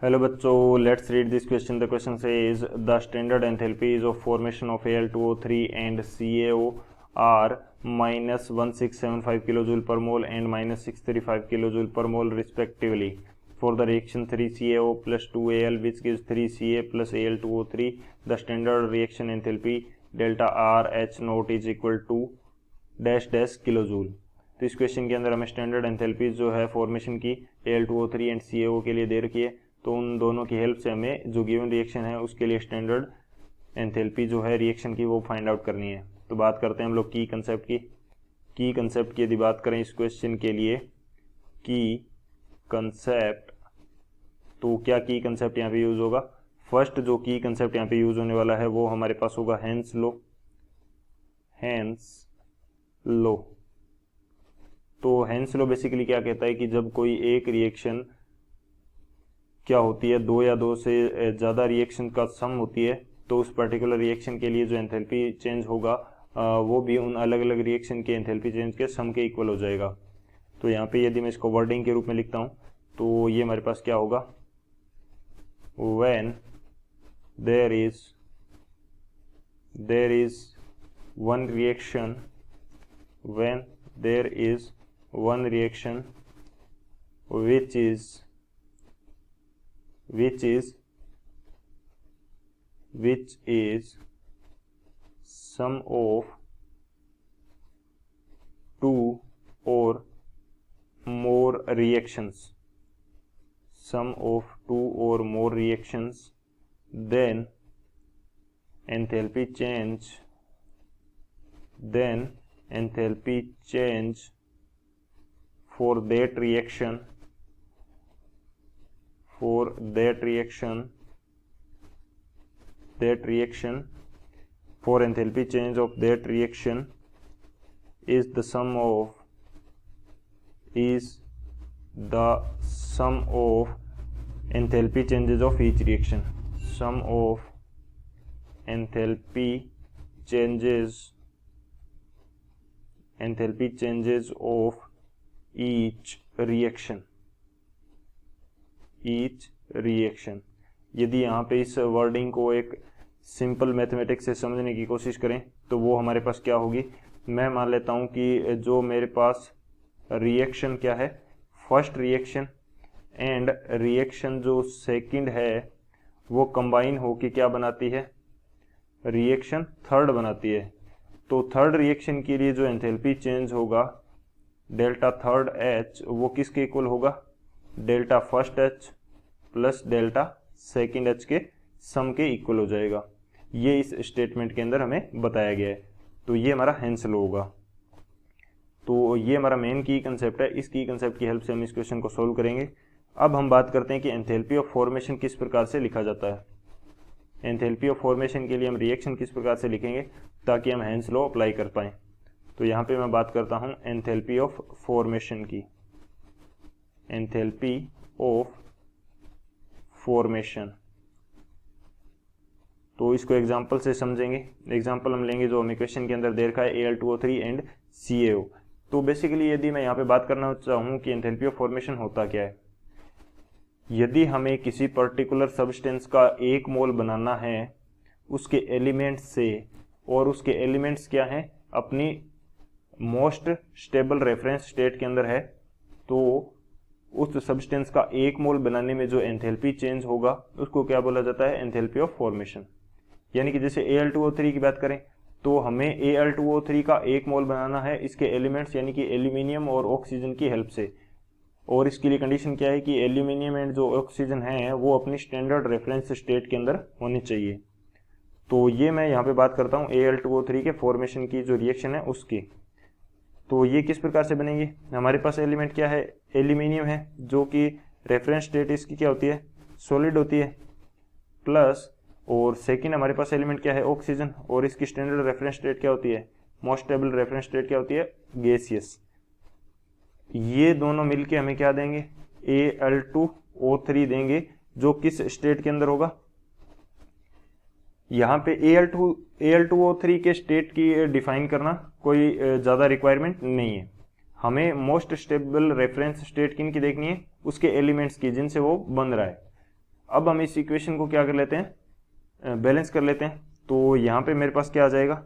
Hello बच्चों, let's read this question. The question says the standard enthalpies of formation of Al2O3 and CaO are -1675 kilojoule per mole and -635 kilojoule per mole respectively for the reaction 3CaO plus 2Al which gives 3Ca plus Al2O3. The standard reaction enthalpy delta RH naught is equal to dash dash kilojoule. तो इस question के अंदर हमें standard enthalpies जो है formation की Al2O3 and CaO के लिए दे रखी है. तो उन दोनों की हेल्प से हमें जो गिवन रिएक्शन है उसके लिए स्टैंडर्ड एंथैल्पी जो है रिएक्शन की वो फाइंड आउट करनी है. तो बात करते हैं हम लोग की कंसेप्ट की यदि बात करें इस क्वेश्चन के लिए की कंसेप्ट, तो क्या की कंसेप्ट यहाँ पे यूज होगा. फर्स्ट जो की कंसेप्ट यहाँ पे यूज होने वाला है वो हमारे पास होगा हेंस लो. तो हेंस लो बेसिकली क्या कहता है कि जब कोई एक रिएक्शन क्या होती है, दो या दो से ज़्यादा रिएक्शन का सम होती है, तो उस पर्टिकुलर रिएक्शन के लिए जो एंथैल्पी चेंज होगा वो भी उन अलग अलग रिएक्शन के एंथैल्पी चेंज के सम के इक्वल हो जाएगा. तो यहाँ पे यदि मैं इसको वर्डिंग के रूप में लिखता हूँ तो ये हमारे पास क्या होगा, when there is one reaction which is sum of two or more reactions, then enthalpy change for that reaction for enthalpy change of that reaction is the sum of enthalpy changes of each reaction. Sum of enthalpy changes of each reaction. यदि यहाँ पे इस wording को एक simple mathematics से समझने की कोशिश करें तो वो हमारे पास क्या होगी. मैं मान लेता हूँ कि जो मेरे पास रिएक्शन क्या है, फर्स्ट रिएक्शन एंड रिएक्शन जो सेकंड है वो कंबाइन होके क्या बनाती है, रिएक्शन थर्ड बनाती है. तो थर्ड रिएक्शन के लिए जो एंथैल्पी चेंज होगा डेल्टा थर्ड H वो किसके इक्वल होगा, delta first H plus delta second H के सम के इक्वल हो जाएगा. ये इस स्टेटमेंट के अंदर हमें बताया गया है. तो ये हमारा हेंस लो होगा. तो ये हमारा मेन की कंसेप्ट है. इस की कंसेप्ट की हेल्प से हम इस क्वेश्चन को सोल्व करेंगे. अब हम बात करते हैं कि एंथैल्पी ऑफ फॉर्मेशन किस प्रकार से लिखा जाता है. एंथैल्पी ऑफ फॉर्मेशन के लिए हम रिएक्शन किस प्रकार से लिखेंगे ताकि हम हेंस लो अप्लाई कर पाएँ. तो यहाँ पे मैं बात करता हूँ एंथैल्पी ऑफ फॉर्मेशन की. एंथैल्पी ऑफ फॉर्मेशन, तो इसको एग्जांपल से समझेंगे. एग्जांपल हम लेंगे जो हमें क्वेश्चन के अंदर दे रखा है Al2O3 एंड CaO. तो बेसिकली यदि मैं यहाँ पे बात करना चाहूँ कि एंथैल्पी ऑफ फॉर्मेशन होता क्या है, यदि हमें किसी पर्टिकुलर सब्सटेंस का एक मोल बनाना है उसके एलिमेंट्स से, और उसके एलिमेंट्स क्या हैं, अपनी मोस्ट स्टेबल रेफरेंस स्टेट के अंदर है, तो उस सब्सटेंस का एक मोल बनाने में जो एंथैल्पी चेंज होगा उसको क्या बोला जाता है, एंथैल्पी ऑफ फॉर्मेशन. यानी कि जैसे Al2O3 की बात करें तो हमें Al2O3 का एक मोल बनाना है इसके एलिमेंट्स यानी कि एल्यूमिनियम और ऑक्सीजन की हेल्प से. और इसके लिए कंडीशन क्या है कि एल्यूमिनियम एंड जो ऑक्सीजन है वो अपनी स्टैंडर्ड रेफरेंस स्टेट के अंदर होनी चाहिए. तो ये मैं यहाँ पे बात करता हूँ Al2O3 के फॉर्मेशन की जो रिएक्शन है उसकी. तो ये किस प्रकार से बनेंगे, हमारे पास एलिमेंट क्या है, एल्यूमिनियम है जो कि रेफरेंस स्टेट इसकी क्या होती है, सॉलिड होती है, प्लस और सेकंड हमारे पास एलिमेंट क्या है, ऑक्सीजन, और इसकी स्टैंडर्ड रेफरेंस स्टेट क्या होती है, मोस्ट स्टेबल रेफरेंस स्टेट क्या होती है, गैसियस. ये दोनों मिलके हमें क्या देंगे, Al2O3 देंगे जो किस स्टेट के अंदर होगा, यहाँ पे Al2O3 के स्टेट की डिफाइन करना कोई ज़्यादा रिक्वायरमेंट नहीं है. हमें मोस्ट स्टेबल रेफरेंस स्टेट किन की देखनी है, उसके एलिमेंट्स की जिनसे वो बन रहा है. अब हम इस इक्वेशन को क्या कर लेते हैं, बैलेंस कर लेते हैं। तो यहाँ पे मेरे पास क्या आ जाएगा,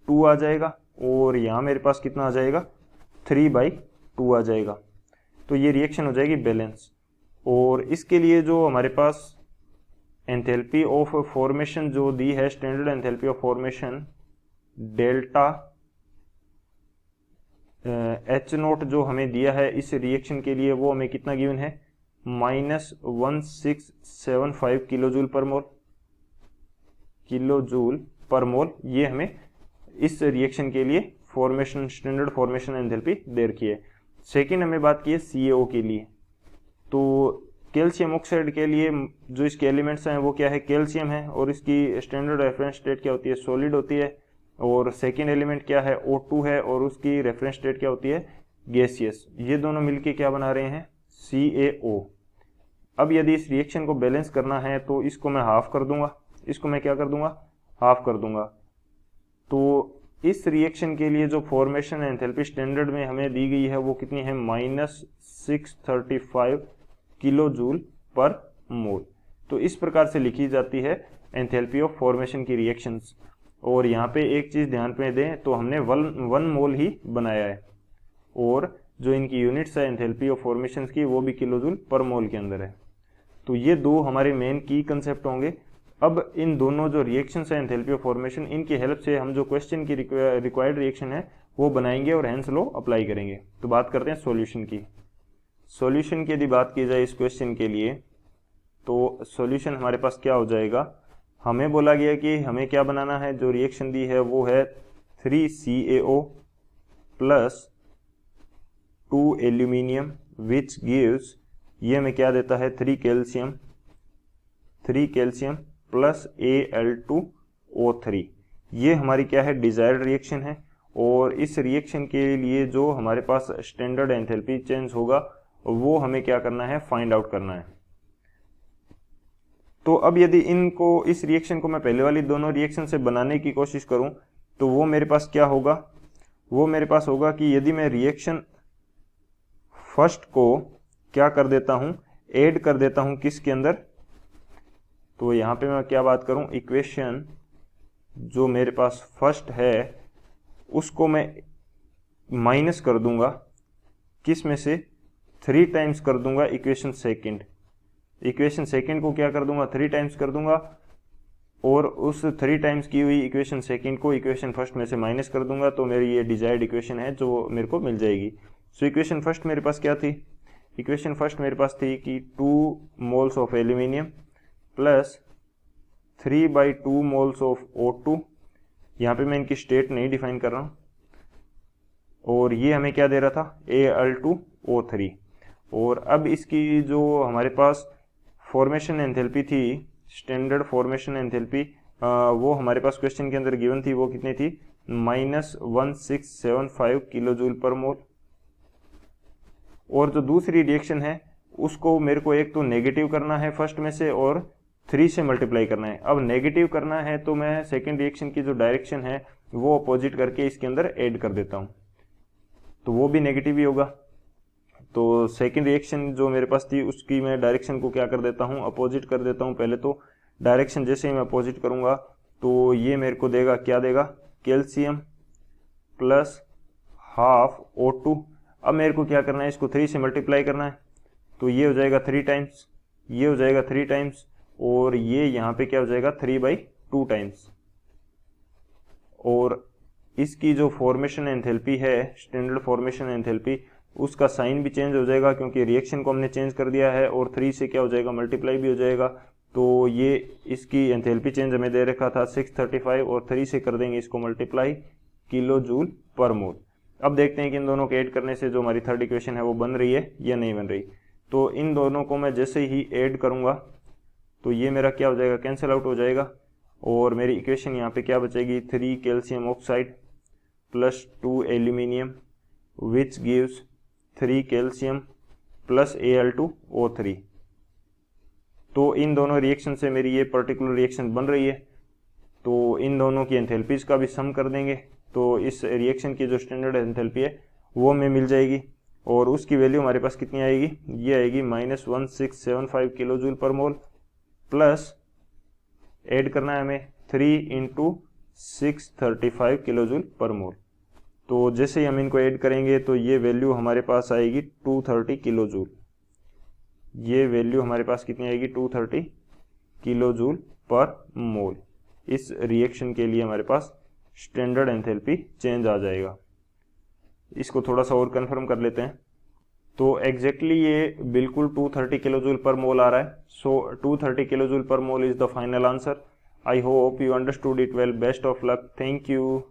2 आ जाएगा, और यहाँ मेरे पास कितना आ जाएगा, 3/2 आ जाएगा। तो ये रिएक्शन हो जाएगी बैलेंस। और इसके लिए जो हमारे पास एंथैल्पी ऑफ फॉर्मेशन जो दी है, standard enthalpy of formation delta H0 जो हमें दिया है इस रिएक्शन के लिए, वो हमें कितना गिवन है, -1675 किलोजूल पर मोल। ये हमें इस रिएक्शन के लिए फॉर्मेशन, स्टैंडर्ड फॉर्मेशन एंथैल्पी दे रखी है। सेकेंड हमें बात की है CaO के लिए। तो कैल्शियम ऑक्साइड के लिए जो इसके एलिमेंट्स हैं वो क्या है, कैल्शियम है, और इसकी स्टैंडर्ड रेफरेंस स्टेट क्या होती है, सॉलिड होती है। और सेकेंड एलिमेंट क्या है, O2 है, और उसकी रेफरेंस स्टेट क्या होती है, गैसियस। ये दोनों मिलके क्या बना रहे हैं, CaO। अब यदि इस रिएक्शन को बैलेंस करना है तो इसको मैं हाफ कर दूंगा, इसको मैं क्या कर दूंगा, हाफ कर दूंगा। तो इस रिएक्शन के लिए जो फॉर्मेशन एंथैल्पी स्टैंडर्ड में हमें दी गई है वो कितनी है, -635 किलोजूल पर मोल। तो इस प्रकार से लिखी जाती है एंथैल्पी ऑफ फॉर्मेशन की रिएक्शंस। और यहाँ पे एक चीज ध्यान पे दें, तो हमने 1 मोल ही बनाया है, और जो इनकी यूनिट्स है एंथैल्पी ऑफ फॉर्मेशन की वो भी किलोजूल पर मोल के अंदर है। तो ये दो हमारे मेन की कंसेप्ट होंगे। अब इन दोनों जो रिएक्शंस है एंथैल्पी ऑफ फॉर्मेशन, इनकी हेल्प से हम जो क्वेश्चन की रिक्वायर्ड रिएक्शन है वो बनाएंगे और हेंस लॉ अप्लाई करेंगे। तो बात करते हैं सॉल्यूशन की। सॉल्यूशन की यदि बात की जाए इस क्वेश्चन के लिए, तो सॉल्यूशन हमारे पास क्या हो जाएगा, हमें बोला गया कि हमें क्या बनाना है, जो रिएक्शन दी है वो है 3CaO plus 2 aluminium which gives, ये हमें क्या देता है, 3 कैल्शियम प्लस Al2O3। ये हमारी क्या है, डिजायर्ड रिएक्शन है। और इस रिएक्शन के लिए जो हमारे पास स्टैंडर्ड एंथैल्पी चेंज होगा वो हमें क्या करना है, फाइंड आउट करना है। तो अब यदि इनको, इस रिएक्शन को मैं पहले वाली दोनों रिएक्शन से बनाने की कोशिश करूं तो वो मेरे पास क्या होगा, वो मेरे पास होगा कि यदि मैं रिएक्शन फर्स्ट को क्या कर देता हूं, ऐड कर देता हूं किसके अंदर, तो यहां पे मैं क्या बात करूं, इक्वेशन जो मेरे पास फर्स्ट है उसको मैं माइनस कर दूंगा, किस में से, 3 टाइम्स कर दूंगा इक्वेशन सेकंड। इक्वेशन सेकंड को क्या कर दूंगा, 3 टाइम्स कर दूंगा, और उस 3 टाइम्स की हुई इक्वेशन सेकंड को इक्वेशन फर्स्ट में से माइनस कर दूंगा, तो मेरी ये डिजायर्ड इक्वेशन है जो मेरे को मिल जाएगी। सो इक्वेशन फर्स्ट मेरे पास क्या थी, इक्वेशन फर्स्ट मेरे पास थी कि 2 moles of aluminium plus 3/2 moles of O2। यहाँ पे मैं इनकी स्टेट नहीं डिफाइन कर रहा हूँ, और ये हमें क्या दे रहा था, Al2O3। और अब इसकी जो हमारे पास फॉर्मेशन एंथैल्पी थी, स्टैंडर्ड फॉर्मेशन एंथैल्पी, वो हमारे पास क्वेश्चन के अंदर गिवन थी, वो कितनी थी, -1675 किलोजूल पर मोल। और जो दूसरी रिएक्शन है उसको मेरे को एक तो नेगेटिव करना है फर्स्ट में से, और 3 से मल्टीप्लाई करना है। अब नेगेटिव करना है तो मैं सेकेंड रिएक्शन की जो डायरेक्शन है वो अपोजिट करके इसके अंदर ऐड कर देता हूँ, तो वो भी नेगेटिव ही होगा। तो सेकेंड रिएक्शन जो मेरे पास थी उसकी मैं डायरेक्शन को क्या कर देता हूँ, अपोजिट कर देता हूँ। पहले तो डायरेक्शन जैसे ही मैं अपोजिट करूँगा तो ये मेरे को देगा, क्या देगा, कैल्शियम प्लस हाफ O2। अब मेरे को क्या करना है, इसको 3 से मल्टीप्लाई करना है, तो ये हो जाएगा 3 टाइम्स, ये हो जाएगा 3 टाइम्स, और ये यहाँ पे क्या हो जाएगा, 3/2 टाइम्स। और इसकी जो फॉर्मेशन एंथैल्पी है, स्टैंडर्ड फॉर्मेशन एंथैल्पी, उसका साइन भी चेंज हो जाएगा क्योंकि रिएक्शन को हमने चेंज कर दिया है, और 3 से क्या हो जाएगा, मल्टीप्लाई भी हो जाएगा। तो ये इसकी एंथैल्पी चेंज हमें दे रखा था 635, और 3 से कर देंगे इसको मल्टीप्लाई, किलोजूल पर मोल। अब देखते हैं कि इन दोनों को ऐड करने से जो हमारी थर्ड इक्वेशन है वो बन रही है या नहीं बन रही। तो इन दोनों को मैं जैसे ही ऐड करूंगा तो ये मेरा क्या हो जाएगा, कैंसिल आउट हो जाएगा, और मेरी इक्वेशन यहाँ पे क्या बचेगी, 3 calcium oxide plus 2 aluminium which gives 3 calcium plus Al2O3। तो इन दोनों रिएक्शन से मेरी ये पर्टिकुलर रिएक्शन बन रही है, तो इन दोनों की एंथैल्पीज का भी सम कर देंगे, तो इस रिएक्शन की जो स्टैंडर्ड एंथैल्पी है वो हमें मिल जाएगी, और उसकी वैल्यू हमारे पास कितनी आएगी, ये आएगी -1675 किलोजूल पर मोल। प्लस ऐड करना है हमें 3 इंटू 635 किलो जूल पर मोल। तो जैसे ही हम इनको ऐड करेंगे तो ये वैल्यू हमारे पास आएगी 230 किलो जूल। ये वैल्यू हमारे पास कितनी आएगी 230 किलो जूल पर मोल। इस रिएक्शन के लिए हमारे पास स्टैंडर्ड एंथैल्पी चेंज आ जाएगा। इसको थोड़ा सा और कंफर्म कर लेते हैं। तो एग्जैक्टली ये बिल्कुल 230 किलो जूल पर मोल आ रहा है। सो 230 किलो जूल पर mole is the final answer. I hope you understood it well. Best of luck. Thank you.